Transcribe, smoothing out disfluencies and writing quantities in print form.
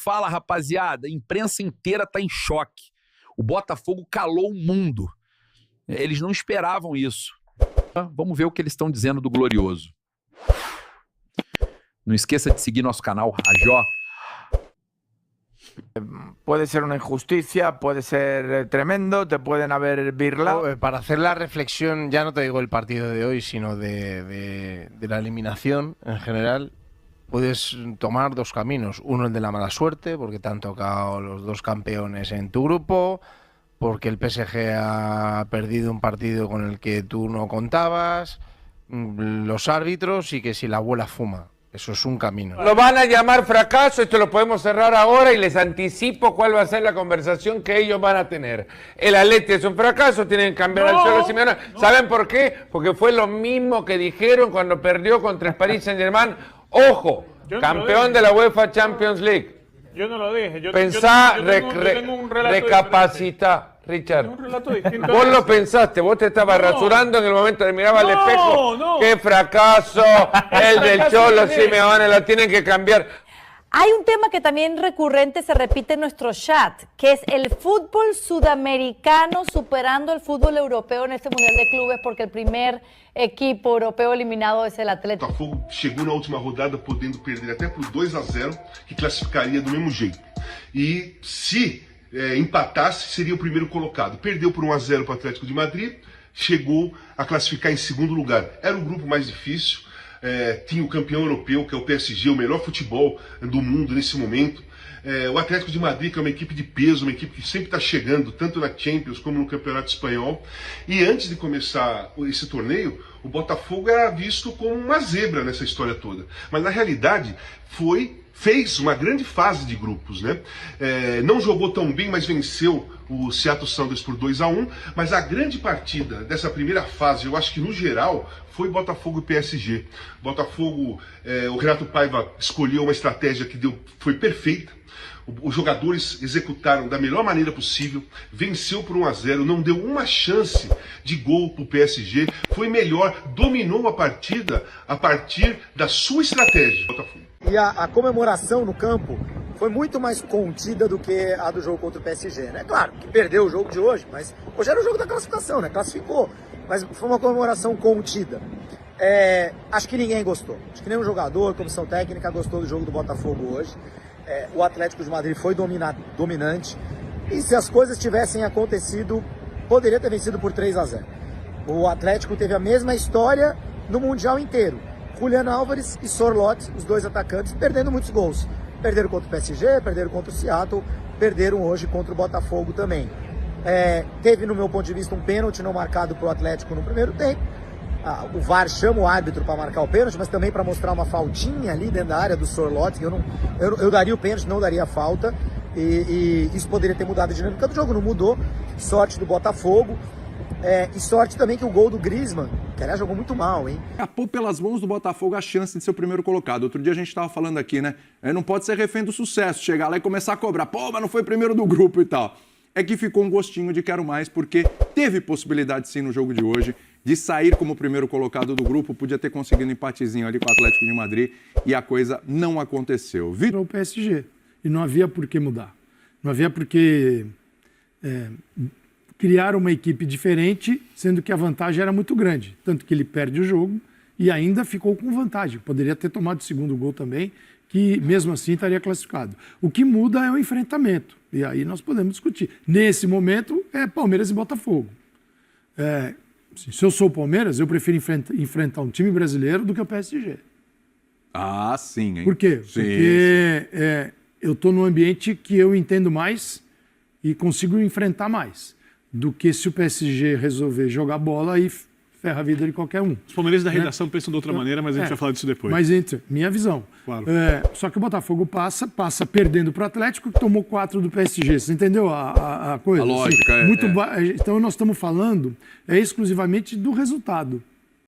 fala, rapaziada. A imprensa inteira tá em choque. O Botafogo calou o mundo. Eles não esperavam isso. Vamos ver o que eles estão dizendo do Glorioso. Não esqueça de seguir nosso canal Rajó. Puede ser una injusticia, puede ser tremendo, te pueden haber birlado. Para hacer la reflexión, ya no te digo el partido de hoy, sino de la eliminación en general, puedes tomar dos caminos. Uno el de la mala suerte, porque te han tocado los dos campeones en tu grupo, porque el PSG ha perdido un partido con el que tú no contabas, los árbitros y que si la abuela fuma. Eso es un camino. Lo van a llamar fracaso, esto lo podemos cerrar ahora y les anticipo cuál va a ser la conversación que ellos van a tener. El Atleti es un fracaso, tienen que cambiar al Cholo Simeone. ¿Saben por qué? Porque fue lo mismo que dijeron cuando perdió contra el Paris Saint-Germain. Ojo, campeón de la UEFA Champions League. Yo no lo dije. Pensá, yo tengo un relato recapacita. Richard, un relato distinto. vos lo pensaste, vos te estabas rasurando en el momento de mirar al espejo. ¡Qué fracaso! El del Cholo Simeone, la tienen que cambiar. Hay un tema que también recurrente se repite en nuestro chat, que es el fútbol sudamericano superando el fútbol europeo en este Mundial de Clubes, porque el primer equipo europeo eliminado es el Atlético. Botafogo chegou na última rodada podendo perder até por 2-0, que classificaria do mesmo jeito. E se empatasse, seria o primeiro colocado. Perdeu por 1-0 para o Atlético de Madrid, chegou a classificar em segundo lugar. Era o grupo mais difícil, tinha o campeão europeu, que é o PSG, o melhor futebol do mundo nesse momento. O Atlético de Madrid, que é uma equipe de peso, uma equipe que sempre está chegando, tanto na Champions como no Campeonato Espanhol. E antes de começar esse torneio, o Botafogo era visto como uma zebra nessa história toda. Mas na realidade fez uma grande fase de grupos, né? Não jogou tão bem, mas venceu o Seattle Sounders por 2-1, mas a grande partida dessa primeira fase, eu acho que no geral, foi Botafogo e PSG. Botafogo, o Renato Paiva escolheu uma estratégia que foi perfeita. Os jogadores executaram da melhor maneira possível, venceu por 1-0, não deu uma chance de gol para o PSG, foi melhor, dominou a partida a partir da sua estratégia. Botafogo. E a comemoração no campo foi muito mais contida do que a do jogo contra o PSG, né? Claro que perdeu o jogo de hoje, mas hoje era o jogo da classificação, né? Classificou, mas foi uma comemoração contida. Acho que ninguém gostou. Acho que nenhum jogador, comissão técnica gostou do jogo do Botafogo hoje. O Atlético de Madrid foi dominante. E se as coisas tivessem acontecido, poderia ter vencido por 3-0. O Atlético teve a mesma história no Mundial inteiro. Julián Álvares e Sorloth, os dois atacantes, perdendo muitos gols. Perderam contra o PSG, perderam contra o Seattle, perderam hoje contra o Botafogo também. Teve, no meu ponto de vista, um pênalti não marcado para o Atlético no primeiro tempo. O VAR chama o árbitro para marcar o pênalti, mas também para mostrar uma faltinha ali dentro da área do Sorloth, que eu daria o pênalti, não daria a falta. E isso poderia ter mudado a dinâmica do jogo, não mudou. Sorte do Botafogo. E sorte também que o gol do Griezmann, que aliás jogou muito mal, hein? Escapou pelas mãos do Botafogo a chance de ser o primeiro colocado. Outro dia a gente estava falando aqui, né? Não pode ser refém do sucesso, chegar lá e começar a cobrar. Pô, mas não foi primeiro do grupo e tal. É que ficou um gostinho de quero mais, porque teve possibilidade sim no jogo de hoje de sair como primeiro colocado do grupo, podia ter conseguido um empatezinho ali com o Atlético de Madrid e a coisa não aconteceu. Virou o PSG e não havia por que mudar. Não havia por que criar uma equipe diferente, sendo que a vantagem era muito grande. Tanto que ele perde o jogo e ainda ficou com vantagem. Poderia ter tomado o segundo gol também, que mesmo assim estaria classificado. O que muda é o enfrentamento. E aí nós podemos discutir. Nesse momento, é Palmeiras e Botafogo. Se eu sou o Palmeiras, eu prefiro enfrentar um time brasileiro do que o PSG. Ah, sim, hein? Por quê? Sim, Porque eu estou num ambiente que eu entendo mais e consigo enfrentar mais do que se o PSG resolver jogar bola e ferra a vida de qualquer um. Os palmeirenses da redação pensam de outra maneira, mas a gente vai falar disso depois. Mas minha visão. Claro. Só que o Botafogo passa perdendo para o Atlético, que tomou 4 do PSG. Você entendeu a coisa? A lógica, Então nós estamos falando exclusivamente do resultado.